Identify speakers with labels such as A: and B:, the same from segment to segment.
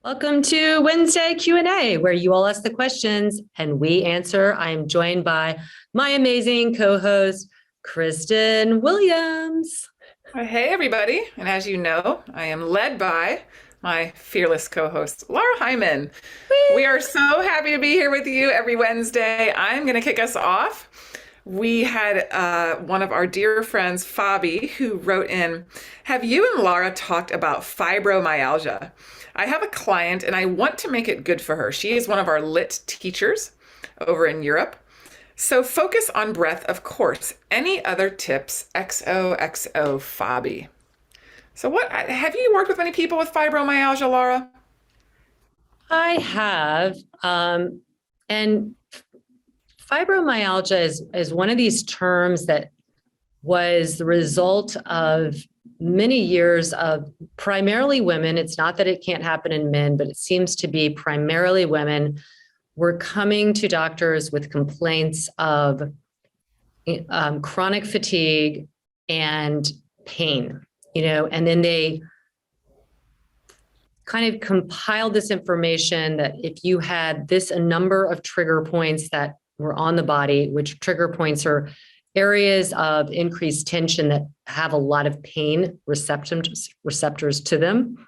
A: Welcome to Wednesday Q&A, where you all ask the questions and we answer. I am joined by my amazing co-host, Kristen Williams.
B: Hey, everybody. And as you know, I am led by my fearless co host, Laura Hyman. We are so happy to be here with you every Wednesday. I'm going to kick us off. We had one of our dear friends, Fabi, who wrote in, have you and Laura talked about fibromyalgia? I have a client and I want to make it good for her. She is one of our lit teachers over in Europe. So focus on breath, of course. Any other tips? XOXO Fabi. So what have you worked with many people with fibromyalgia, Laura?
A: I have, and fibromyalgia is one of these terms that was the result of many years of primarily women. It's not that it can't happen in men, but it seems to be primarily women were coming to doctors with complaints of chronic fatigue and pain, and then they kind of compiled this information that if you had a number of trigger points that were on the body, which trigger points are areas of increased tension that have a lot of pain receptors to them,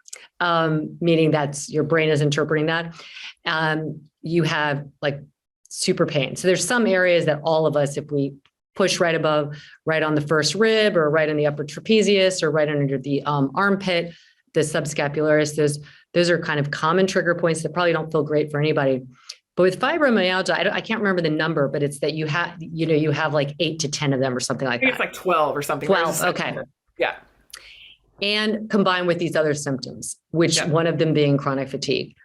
A: meaning that's your brain is interpreting that. You have like super pain. So there's some areas that all of us, if we push right above, right on the first rib or right in the upper trapezius or right under the armpit, the subscapularis, those are kind of common trigger points that probably don't feel great for anybody. But with fibromyalgia, I can't remember the number, but it's that you have like 8 to 10 of them or something like
B: I think
A: that.
B: it's like 12 or something.
A: 12, okay.
B: Yeah.
A: And combined with these other symptoms, which one of them being chronic fatigue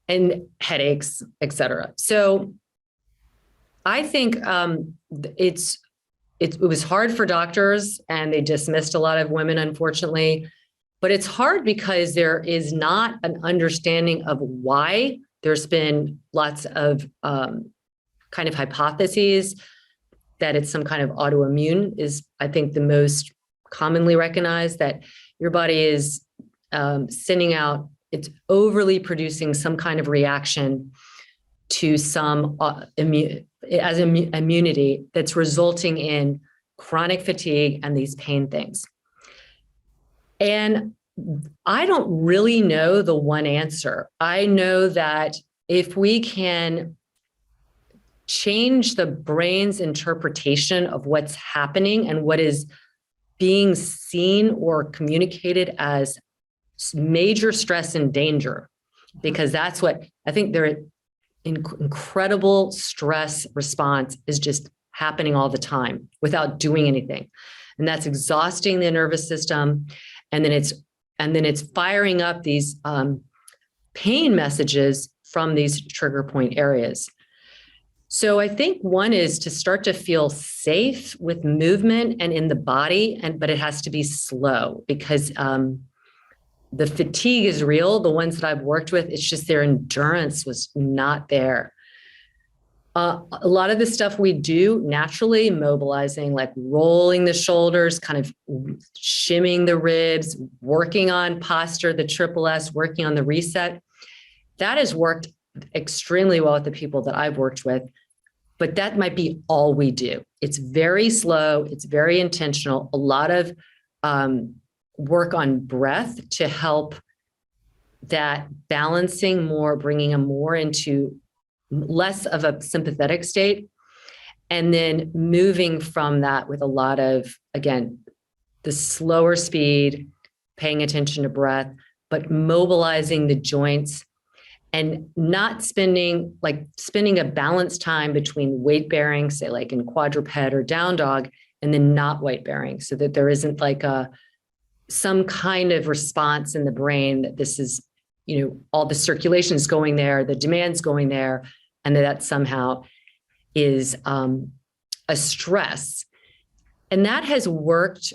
A: and headaches, et cetera. So I think it was hard for doctors and they dismissed a lot of women, unfortunately. But it's hard because there is not an understanding of why. There's been lots of kind of hypotheses that it's some kind of autoimmune is, I think, the most commonly recognized, that your body is sending out, it's overly producing some kind of reaction to some immunity that's resulting in chronic fatigue and these pain things. And I don't really know the one answer. I know that if we can change the brain's interpretation of what's happening and what is being seen or communicated as major stress and danger, because that's what I think their incredible stress response is just happening all the time without doing anything. And that's exhausting the nervous system. And then it's firing up these pain messages from these trigger point areas. So I think one is to start to feel safe with movement and in the body, but it has to be slow because the fatigue is real. The ones that I've worked with, it's just their endurance was not there. A lot of the stuff we do naturally, mobilizing, like rolling the shoulders, kind of shimming the ribs, working on posture, the triple S, working on the reset. That has worked extremely well with the people that I've worked with, but that might be all we do. It's very slow. It's very intentional. A lot of work on breath to help that balancing more, bringing them more into less of a sympathetic state, and then moving from that with a lot of, again, the slower speed, paying attention to breath, but mobilizing the joints and not spending a balanced time between weight bearing, say like in quadruped or down dog, and then not weight bearing, so that there isn't like some kind of response in the brain that this is, all the circulation is going there, the demand's going there, and that somehow is a stress. And that has worked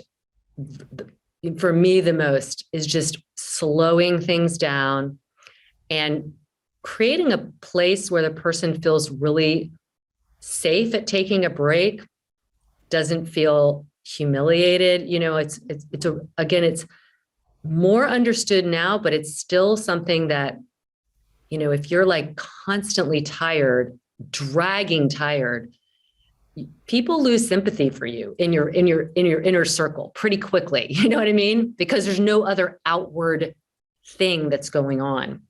A: for me the most, is just slowing things down and creating a place where the person feels really safe at taking a break, doesn't feel humiliated. It's more understood now, but it's still something that if you're like constantly tired, dragging tired, people lose sympathy for you in your inner circle pretty quickly. You know what I mean? Because there's no other outward thing that's going on.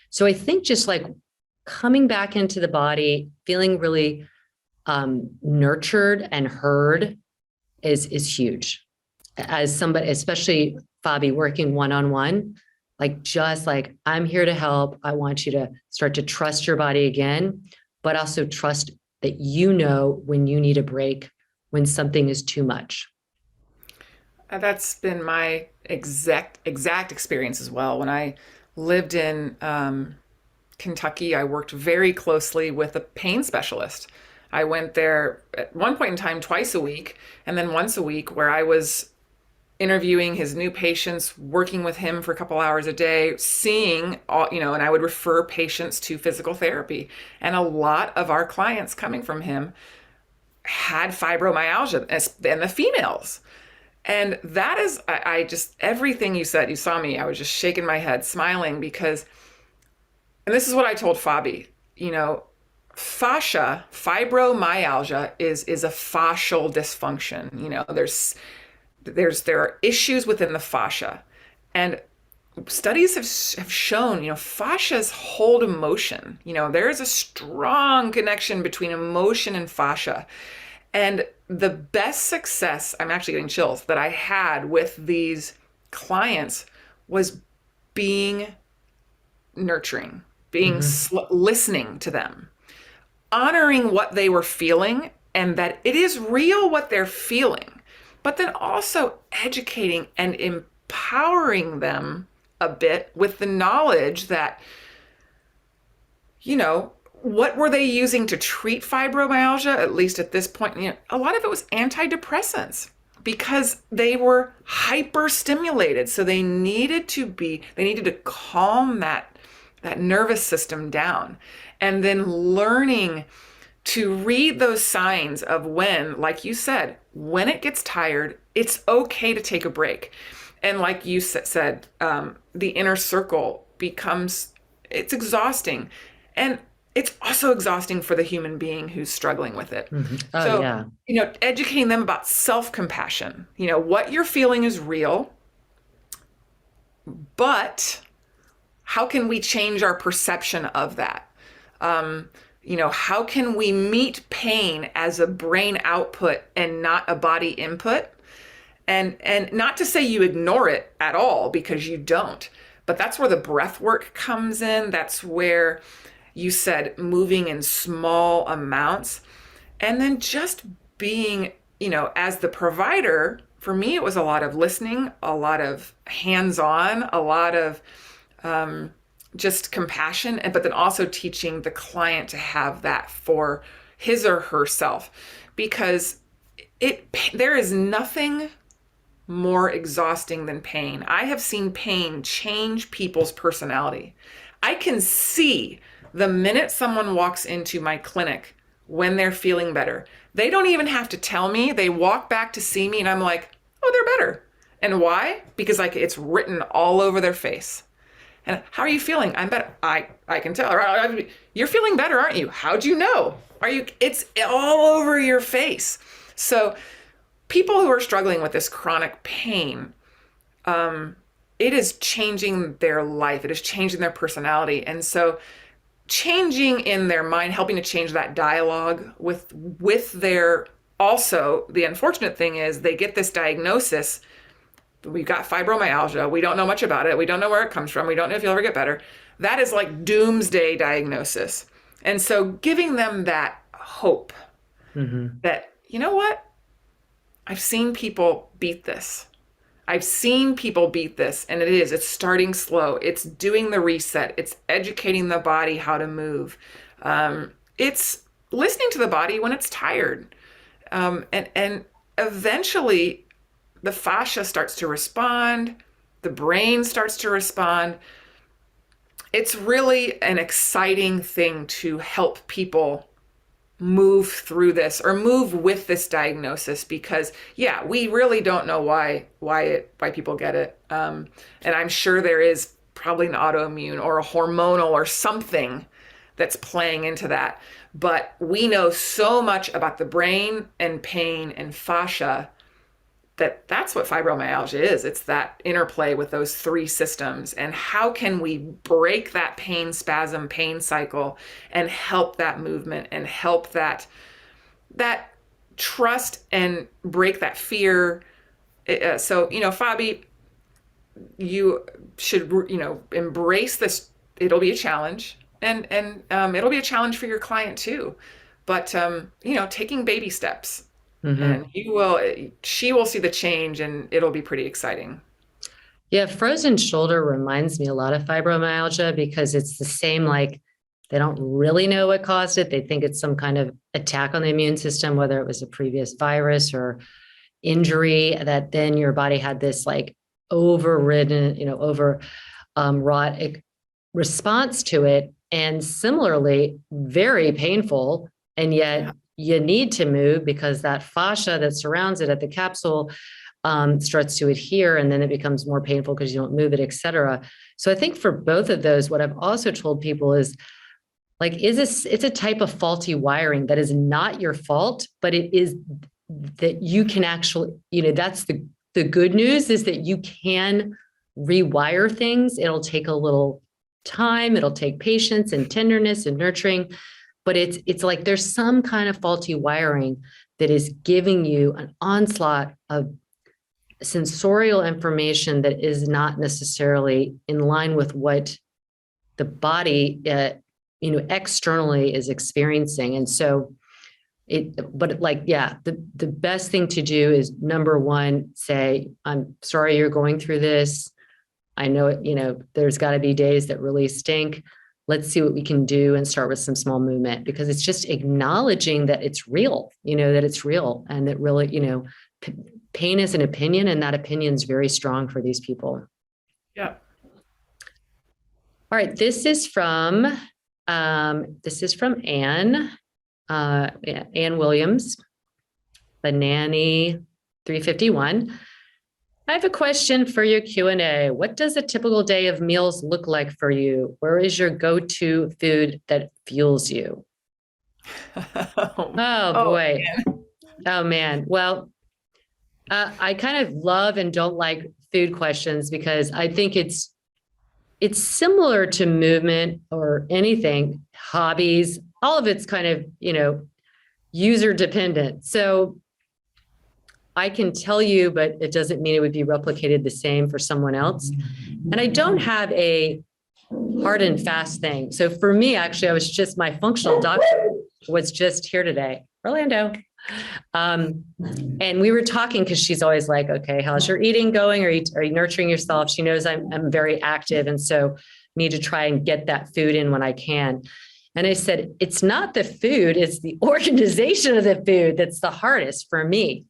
A: So I think just like coming back into the body, feeling really nurtured and heard is huge. As somebody, especially Fabi, working one-on-one, like just like, I'm here to help. I want you to start to trust your body again, but also trust that when you need a break, when something is too much.
B: That's been my exact experience as well. When I lived in Kentucky, I worked very closely with a pain specialist. I went there at one point in time twice a week, and then once a week, where I was interviewing his new patients, working with him for a couple hours a day, seeing all, and I would refer patients to physical therapy. And a lot of our clients coming from him had fibromyalgia, and the females. And that is, I just, everything you said, you saw me, I was just shaking my head, smiling, because, and this is what I told Fabi, fascia, fibromyalgia is a fascial dysfunction. There are issues within the fascia, and studies have shown, fascias hold emotion. There is a strong connection between emotion and fascia. And the best success, I'm actually getting chills, that I had with these clients was being nurturing, being listening to them, honoring what they were feeling, and that it is real what they're feeling, but then also educating and empowering them a bit with the knowledge that, what were they using to treat fibromyalgia, at least at this point? A lot of it was antidepressants because they were hyper-stimulated. So they needed to calm that nervous system down. And then learning to read those signs of when, like you said, when it gets tired, it's okay to take a break. And like you said, the inner circle it's exhausting. And it's also exhausting for the human being who's struggling with it.
A: Oh,
B: so,
A: yeah.
B: Educating them about self-compassion, what you're feeling is real, but how can we change our perception of that? How can we meet pain as a brain output and not a body input? And not to say you ignore it at all, because you don't, but that's where the breath work comes in. That's where you said moving in small amounts, and then just being, as the provider, for me, it was a lot of listening, a lot of hands-on, a lot of just compassion, but then also teaching the client to have that for his or herself, because there is nothing more exhausting than pain. I have seen pain change people's personality. I can see the minute someone walks into my clinic when they're feeling better. They don't even have to tell me. They walk back to see me and I'm like, oh, they're better. And why? Because it's written all over their face. And how are you feeling? I'm better. I can tell. You're feeling better, aren't you? How'd you know? It's all over your face. So people who are struggling with this chronic pain, it is changing their life. It is changing their personality. And so changing in their mind, helping to change that dialogue with their, also the unfortunate thing is they get this diagnosis. We've got fibromyalgia. We don't know much about it. We don't know where it comes from. We don't know if you'll ever get better. That is like doomsday diagnosis. And so giving them that hope that, you know what? I've seen people beat this. And it's starting slow. It's doing the reset. It's educating the body how to move. It's listening to the body when it's tired. And eventually the fascia starts to respond. The brain starts to respond. It's really an exciting thing to help people move through this or move with this diagnosis, because we really don't know why people get it. And I'm sure there is probably an autoimmune or a hormonal or something that's playing into that. But we know so much about the brain and pain and fascia that's what fibromyalgia is. It's that interplay with those three systems. And how can we break that pain spasm, pain cycle, and help that movement and help that trust and break that fear. So, Fabi, you should, embrace this. It'll be a challenge, and it'll be a challenge for your client too. But taking baby steps, and she will see the change, and it'll be pretty exciting.
A: Yeah, frozen shoulder reminds me a lot of fibromyalgia because it's the same, like they don't really know what caused it. They think it's some kind of attack on the immune system, whether it was a previous virus or injury, that then your body had this like overridden, wrought response to it. And similarly, very painful. And yet you need to move because that fascia that surrounds it at the capsule starts to adhere, and then it becomes more painful because you don't move it, et cetera. So I think for both of those, what I've also told people is like, it's a type of faulty wiring that is not your fault, but it is that you can actually, that's the good news, is that you can rewire things. It'll take a little time. It'll take patience and tenderness and nurturing, but it's like there's some kind of faulty wiring that is giving you an onslaught of sensorial information that is not necessarily in line with what the body, externally is experiencing. And so the best thing to do is, number one, say, I'm sorry you're going through this. I know, there's got to be days that really stink. Let's see what we can do and start with some small movement, because it's just acknowledging that it's real, that it's real, and that really, pain is an opinion, and that opinion is very strong for these people.
B: Yeah.
A: All right. This is from Anne. Ann Williams, Banani 351. I have a question for your Q&A. What does a typical day of meals look like for you? Where is your go-to food that fuels you? Oh boy. Oh man. Well, I kind of love and don't like food questions because I think it's similar to movement or anything, hobbies. All of it's kind of, user dependent. So I can tell you, but it doesn't mean it would be replicated the same for someone else. And I don't have a hard and fast thing. So for me, actually, my functional doctor was just here today, Orlando. And we were talking because she's always like, okay, how's your eating going? Are you nurturing yourself? She knows I'm very active. And so need to try and get that food in when I can. And I said, it's not the food, it's the organization of the food that's the hardest for me.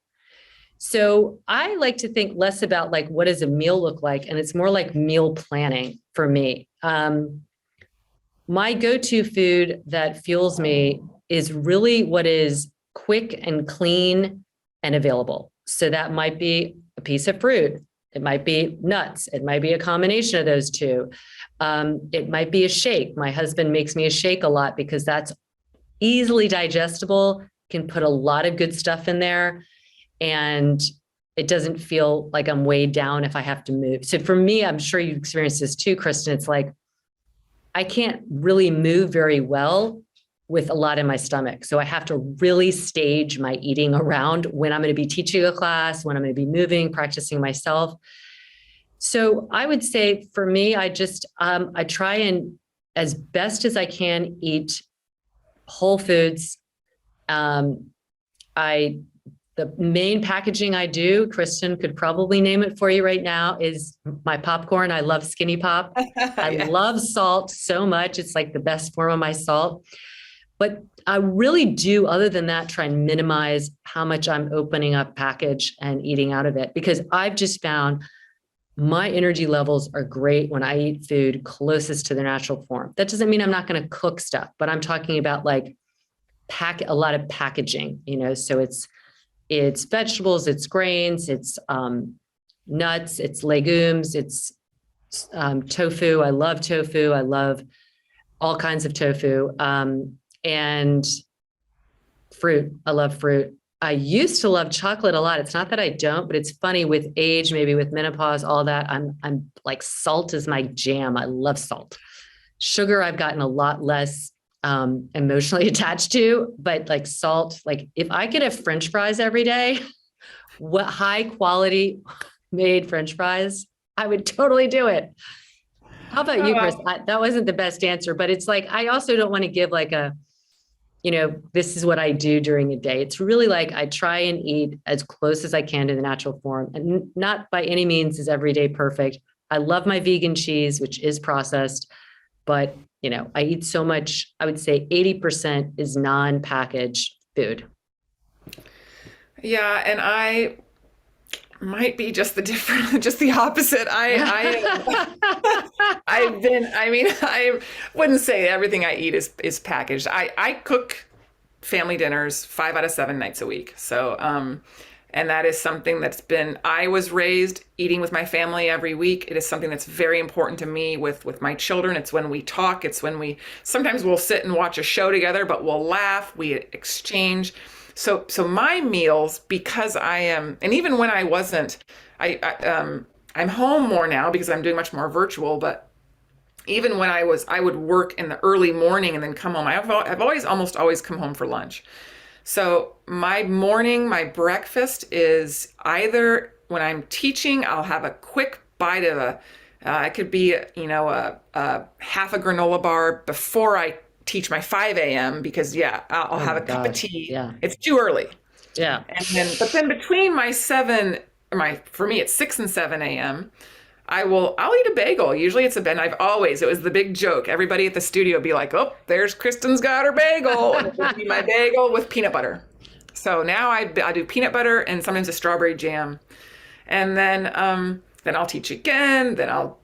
A: So I like to think less about like, what does a meal look like? And it's more like meal planning for me. My go-to food that fuels me is really what is quick and clean and available. So that might be a piece of fruit. It might be nuts. It might be a combination of those two. It might be a shake. My husband makes me a shake a lot because that's easily digestible, can put a lot of good stuff in there, and it doesn't feel like I'm weighed down if I have to move. So for me, I'm sure you've experienced this too, Kristen. It's like, I can't really move very well with a lot in my stomach. So I have to really stage my eating around when I'm going to be teaching a class, when I'm going to be moving, practicing myself. So I would say for me, I try and, as best as I can, eat whole foods. The main packaging I do, Kristen could probably name it for you right now, is my popcorn. I love Skinny Pop. I love salt so much. It's like the best form of my salt. But I really do, other than that, try and minimize how much I'm opening up package and eating out of it, because I've just found my energy levels are great when I eat food closest to their natural form. That doesn't mean I'm not going to cook stuff, but I'm talking about like a lot of packaging, so it's vegetables, it's grains, it's nuts, it's legumes, it's Tofu. I love tofu. I love all kinds of tofu. And fruit. I love fruit. I used to love chocolate a lot. It's not that I don't, but it's funny with age, maybe with menopause, all that. I'm like, salt is my jam. I love salt. Sugar, I've gotten a lot less emotionally attached to, but like salt, like if I could have French fries every day, what high quality made French fries, I would totally do it. How about you, Chris? That wasn't the best answer, but it's like, I also don't want to give like a, this is what I do during a day. It's really like I try and eat as close as I can to the natural form, and not by any means is every day perfect. I love my vegan cheese, which is processed, but I eat so much. I would say 80% is non-packaged food.
B: Yeah, and I might be just the opposite. I wouldn't say everything I eat is packaged. I cook family dinners 5 out of 7 nights a week. So, and that is something I was raised eating with my family every week. It is something that's very important to me with my children. It's when we talk, sometimes we'll sit and watch a show together, but we'll laugh, we exchange. So my meals, because and even when I wasn't, I'm home more now because I'm doing much more virtual, but even when I would work in the early morning and then come home. I've almost always come home for lunch. So my breakfast is either when I'm teaching, I'll have a quick bite of it could be, a half a granola bar before I teach my 5 a.m. because I'll have a cup of tea.
A: Yeah.
B: It's too early.
A: Yeah.
B: But then between for me, it's 6 and 7 a.m. I'll eat a bagel. Usually it's it was the big joke. Everybody at the studio would be like, oh, there's Kristen's got her bagel. And it would be my bagel with peanut butter. So now I do peanut butter and sometimes a strawberry jam. And then I'll teach again. Then I'll,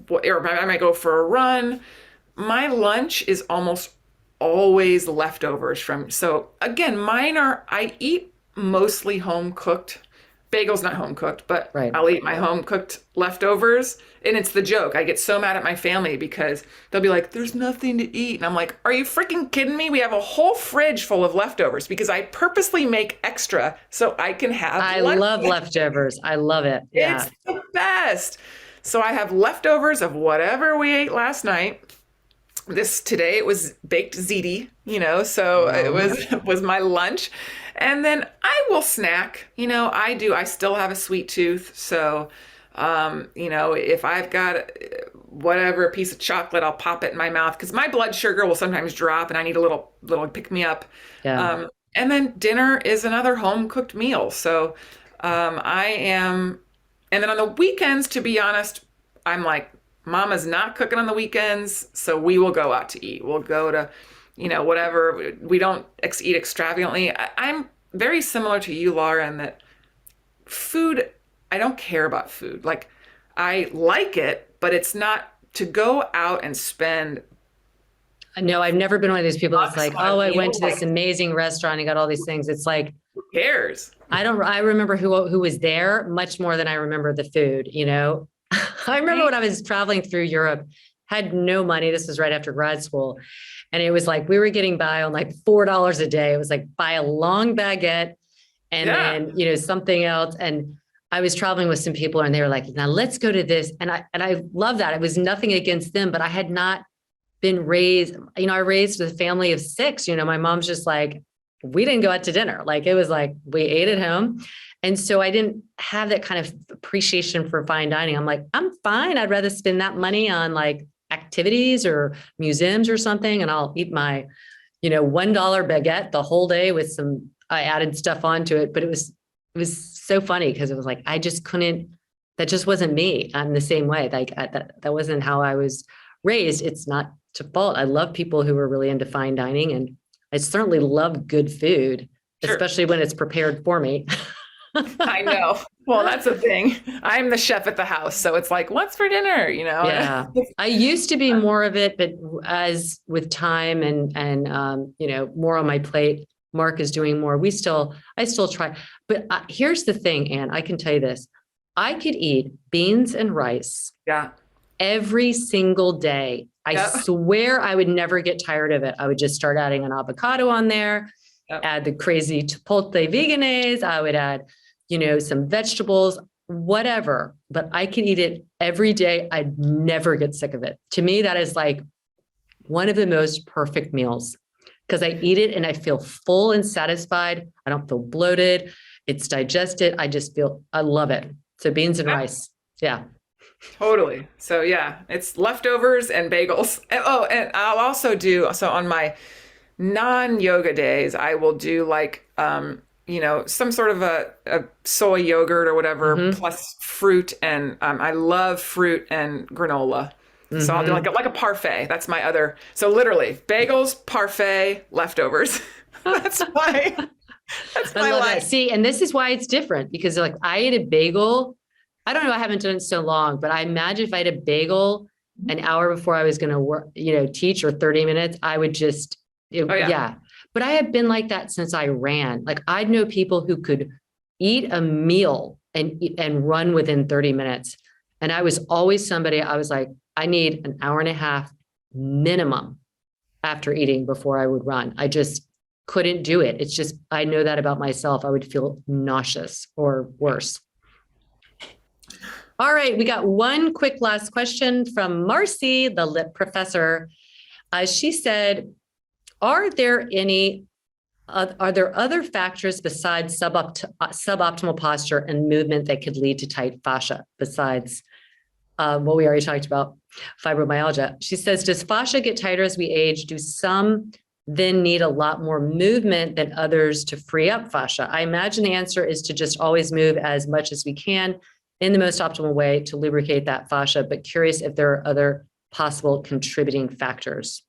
B: or I might go for a run. My lunch is almost always leftovers so again, I eat mostly home cooked. Bagel's not home cooked, but right. I'll eat my home cooked leftovers. And it's the joke. I get so mad at my family because they'll be like, there's nothing to eat. And I'm like, are you freaking kidding me? We have a whole fridge full of leftovers because I purposely make extra so I can have
A: I love leftovers. I love it. Yeah.
B: It's the best. So I have leftovers of whatever we ate last night. Today it was baked ziti, so it was my lunch. And then I will snack, I still have a sweet tooth. So, if I've got whatever piece of chocolate, I'll pop it in my mouth because my blood sugar will sometimes drop and I need a little pick me up. Yeah. And then dinner is another home cooked meal. So, and then on the weekends, to be honest, I'm like, Mama's not cooking on the weekends, so we will go out to eat. We'll go to, whatever. We don't eat extravagantly. I'm very similar to you, Laura, in that food, I don't care about food. Like, I like it, but it's not to go out and spend.
A: No, I've never been one of these people that's like, oh, I went to this amazing restaurant and got all these things. It's like,
B: who cares?
A: I remember who was there much more than I remember the food, I remember when I was traveling through Europe, had no money. This was right after grad school. And it was like, we were getting by on like $4 a day. It was like, buy a long baguette and then, something else. And I was traveling with some people and they were like, now let's go to this. And I love that. It was nothing against them, but I had not been raised, I raised a family of 6, my mom's just like, we didn't go out to dinner. Like, it was like, we ate at home. And so I didn't have that kind of appreciation for fine dining. I'm like, I'm fine. I'd rather spend that money on like activities or museums or something. And I'll eat my, $1 baguette the whole day with I added stuff onto it, but it was so funny because it was like, I just couldn't, that just wasn't me. I'm the same way. Like that wasn't how I was raised. It's not to fault. I love people who are really into fine dining, and I certainly love good food, especially when it's prepared for me.
B: I know. Well, that's the thing. I'm the chef at the house. So it's like, what's for dinner?
A: Yeah. I used to be more of it, but as with time and more on my plate, Mark is doing more. I still try. But here's the thing, Anne, I can tell you this. I could eat beans and rice
B: Yeah.
A: every single day. I
B: Yep.
A: swear I would never get tired of it. I would just start adding an avocado on there,
B: Yep.
A: add the crazy chipotle veganese. I would add, some vegetables, whatever, but I can eat it every day. I'd never get sick of it. To me, that is like one of the most perfect meals because I eat it and I feel full and satisfied. I don't feel bloated. It's digested. I love it. So beans and
B: Yep.
A: rice. Yeah.
B: Totally. So yeah, it's leftovers and bagels. And I'll also do so on my non-yoga days, I will do like some sort of a soy yogurt or whatever,
A: Mm-hmm.
B: plus fruit, and I love fruit and granola. So I'll do
A: Mm-hmm.
B: like a parfait. That's my other. So literally, bagels, parfait, leftovers. That's my that's
A: I
B: my
A: love that.
B: life.
A: See, and this is why it's different because like I ate a bagel. I don't know, I haven't done it so long, but I imagine if I had a bagel an hour before I was going to work, teach or 30 minutes, I would just,
B: Oh yeah.
A: yeah. But I have been like that since I ran. Like I know people who could eat a meal and run within 30 minutes. And I was always somebody, I was like, I need an hour and a half minimum after eating before I would run. I just couldn't do it. It's just, I know that about myself. I would feel nauseous or worse. All right, we got one quick last question from Marcy, the lip professor. She said, are there other factors besides suboptimal posture and movement that could lead to tight fascia besides what we already talked about, fibromyalgia? She says, does fascia get tighter as we age? Do some then need a lot more movement than others to free up fascia? I imagine the answer is to just always move as much as we can in the most optimal way to lubricate that fascia, but curious if there are other possible contributing factors.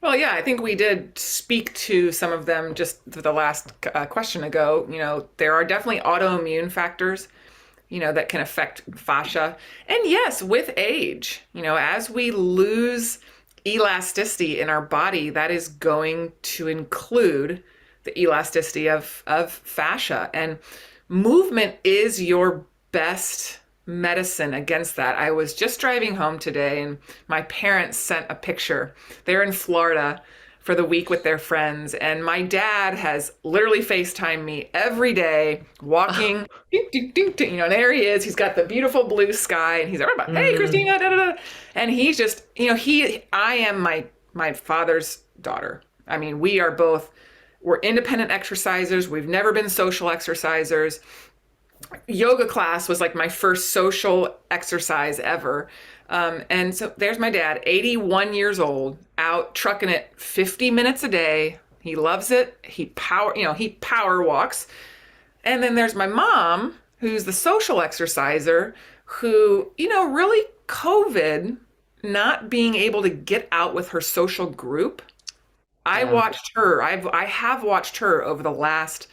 B: Well, yeah, I think we did speak to some of them just for the last question ago. There are definitely autoimmune factors, that can affect fascia. And yes, with age, as we lose elasticity in our body, that is going to include the elasticity of fascia. And movement is your best medicine against that. I was just driving home today and my parents sent a picture. They're in Florida for the week with their friends, and my dad has literally FaceTimed me every day walking. And there he is. He's got the beautiful blue sky and he's like, hey, Christina, da, da, da. And he's just, I am my father's daughter. I mean, we're independent exercisers. We've never been social exercisers. Yoga class was like my first social exercise ever. And so there's my dad, 81 years old, out trucking it 50 minutes a day. He loves it. He power walks. And then there's my mom, who's the social exerciser, who, really COVID, not being able to get out with her social group. I watched her. I have watched her over the last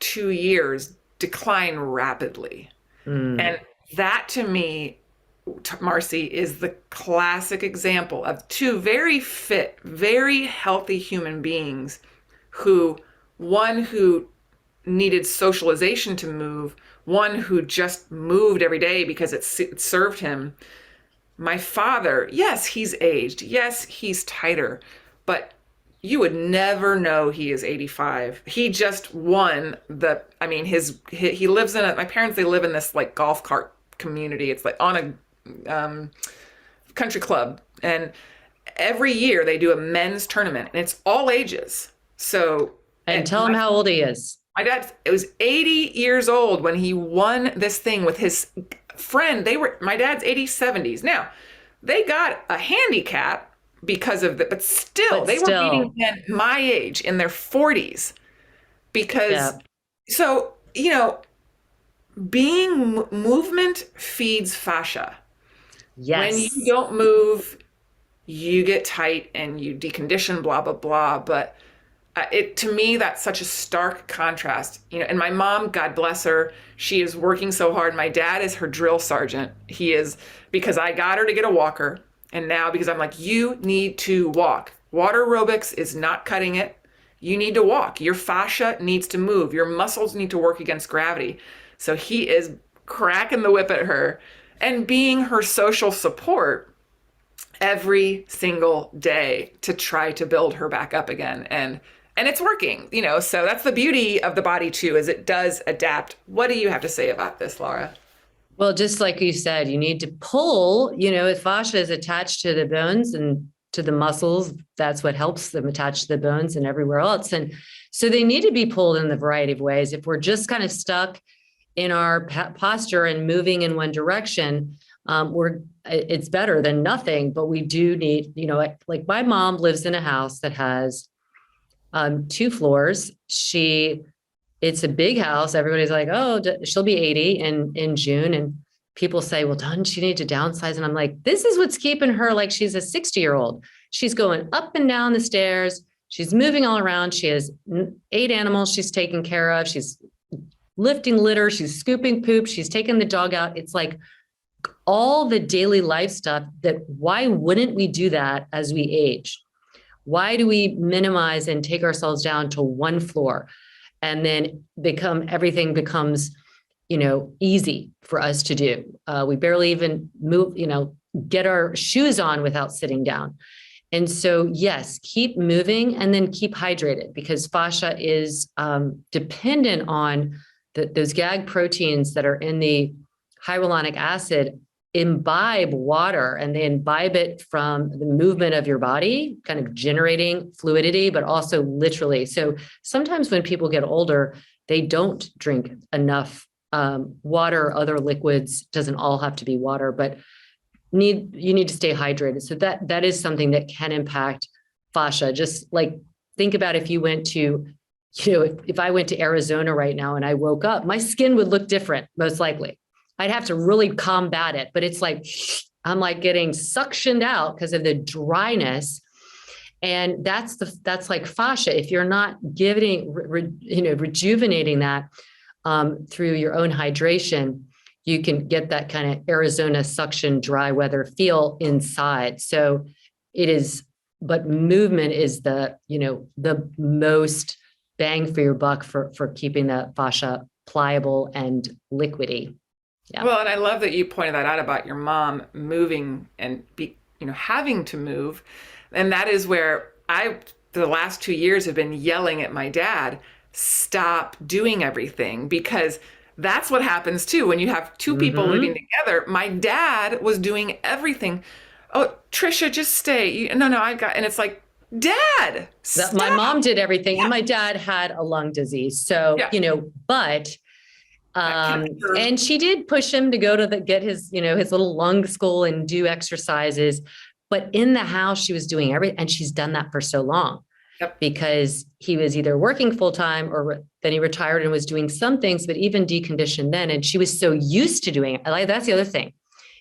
B: 2 years decline rapidly. And that to me, Marcy, is the classic example of two very fit, very healthy human beings one who needed socialization to move, one who just moved every day because it served him. My father, yes, he's aged. Yes, he's tighter, but you would never know he is 85. He just won he lives my parents, they live in this like golf cart community. It's like on a country club. And every year they do a men's tournament and it's all ages.
A: And tell him how old he is.
B: My dad, it was 80 years old when he won this thing with his friend. My dad's 80s. Now, they got a handicap because of that, but still, they were beating men my age in their 40s because, being movement feeds fascia.
A: Yes.
B: When you don't move, you get tight and you decondition, blah, blah, blah. But to me, that's such a stark contrast. And my mom, God bless her, she is working so hard. My dad is her drill sergeant. He is, because I got her to get a walker. And now because I'm like, you need to walk. Water aerobics is not cutting it. You need to walk. Your fascia needs to move. Your muscles need to work against gravity. So he is cracking the whip at her. and being her social support every single day to try to build her back up again. And it's working, so that's the beauty of the body too, is it does adapt. What do you have to say about this, Laura?
A: Well, just like you said, you need to pull, if fascia is attached to the bones and to the muscles, that's what helps them attach to the bones and everywhere else. And so they need to be pulled in the variety of ways. If we're just kind of stuck in our posture and moving in one direction, it's better than nothing, but we do need, like my mom lives in a house that has 2 floors. It's a big house. Everybody's like, oh, she'll be 80 in June. And people say, well, doesn't she need to downsize? And I'm like, this is what's keeping her like she's a 60-year-old. She's going up and down the stairs. She's moving all around. She has 8 animals she's taking care of. She's lifting litter. She's scooping poop. She's taking the dog out. It's like all the daily life stuff that why wouldn't we do that as we age? Why do we minimize and take ourselves down to 1 floor? And then everything becomes, easy for us to do. We barely even move, get our shoes on without sitting down. And so, yes, keep moving and then keep hydrated, because fascia is dependent on those GAG proteins that are in the hyaluronic acid imbibe water, and they imbibe it from the movement of your body, kind of generating fluidity, but also literally. So sometimes when people get older, they don't drink enough water or other liquids. Doesn't all have to be water, but you need to stay hydrated. So that is something that can impact fascia. Just like think about if you went to, if I went to Arizona right now and I woke up, my skin would look different, most likely. I'd have to really combat it, but it's like, I'm like getting suctioned out because of the dryness. And that's like fascia. If you're not rejuvenating that through your own hydration, you can get that kind of Arizona suction, dry weather feel inside. So but movement is the most bang for your buck for keeping the fascia pliable and liquidy. Yeah.
B: Well, and I love that you pointed that out about your mom moving and having to move. And that is where the last 2 years have been yelling at my dad, stop doing everything, because that's what happens too. When you have 2 people living together, my dad was doing everything. Oh, Trisha, just stay. No, and it's like, Dad, stop.
A: My mom did everything. Yeah. And my dad had a lung disease. So, but and she did push him to go to get his, his little lung school and do exercises. But in the house, she was doing everything. And she's done that for so long because he was either working full time or then he retired and was doing some things, but even deconditioned then. And she was so used to doing it. That's the other thing.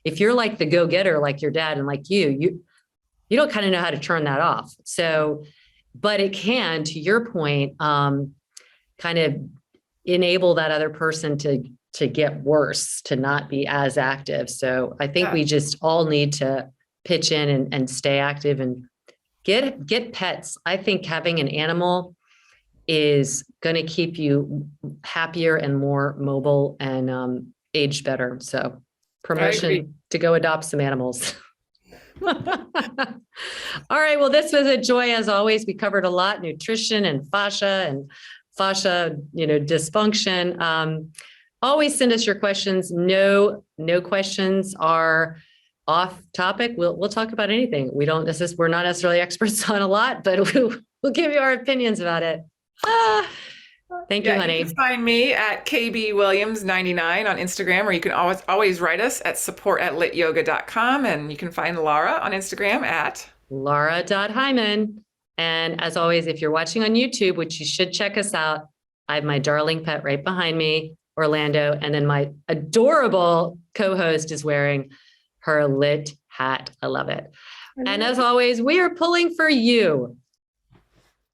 A: If you're like the go-getter, like your dad and like you don't kind of know how to turn that off. So, but it can, to your point, kind of enable that other person to get worse, to not be as active. So I think we just all need to pitch in and stay active and get pets. I think having an animal is going to keep you happier and more mobile and age better. So promotion to go adopt some animals. All right. Well, this was a joy as always. We covered a lot: nutrition and fascia dysfunction. Always send us your questions. No questions are off topic. We'll talk about anything. We're not necessarily experts on a lot, but we'll give you our opinions about it. Thank you, honey.
B: You can find me at kbwilliams99 on Instagram, or you can always write us at support@lityoga.com. And you can find Laura on Instagram at
A: Laura.Hyman. And as always, if you're watching on YouTube, which you should check us out, I have my darling pet right behind me, Orlando. And then my adorable co-host is wearing her lit hat. I love it. And as always, we are pulling for you.